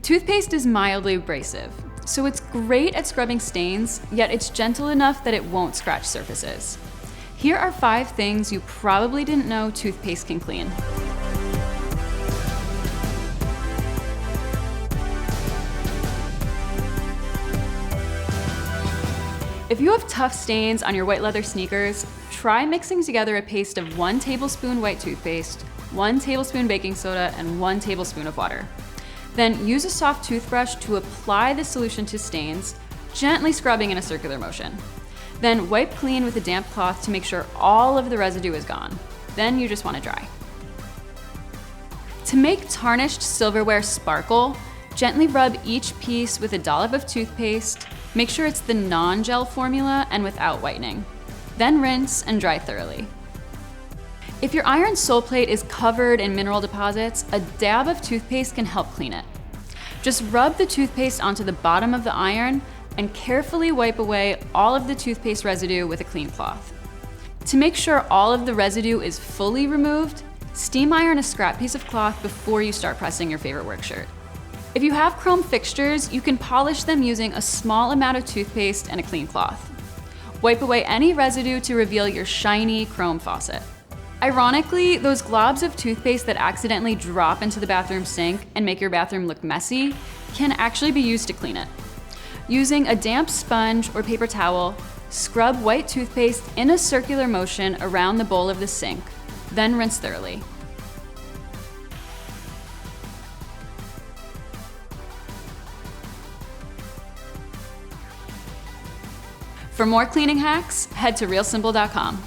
Toothpaste is mildly abrasive, so it's great at scrubbing stains, yet it's gentle enough that it won't scratch surfaces. Here are 5 things you probably didn't know toothpaste can clean. If you have tough stains on your white leather sneakers, try mixing together a paste of 1 tablespoon white toothpaste, 1 tablespoon baking soda, and 1 tablespoon of water. Then use a soft toothbrush to apply the solution to stains, gently scrubbing in a circular motion. Then wipe clean with a damp cloth to make sure all of the residue is gone. Then you just want to dry. To make tarnished silverware sparkle, gently rub each piece with a dollop of toothpaste. Make sure it's the non-gel formula and without whitening. Then rinse and dry thoroughly. If your iron Soleplate is covered in mineral deposits, a dab of toothpaste can help clean it. Just rub the toothpaste onto the bottom of the iron and carefully wipe away all of the toothpaste residue with a clean cloth. To make sure all of the residue is fully removed, steam iron a scrap piece of cloth before you start pressing your favorite work shirt. If you have chrome fixtures, you can polish them using a small amount of toothpaste and a clean cloth. Wipe away any residue to reveal your shiny chrome faucet. Ironically, those globs of toothpaste that accidentally drop into the bathroom sink and make your bathroom look messy can actually be used to clean it. Using a damp sponge or paper towel, scrub white toothpaste in a circular motion around the bowl of the sink, then rinse thoroughly. For more cleaning hacks, head to realsimple.com.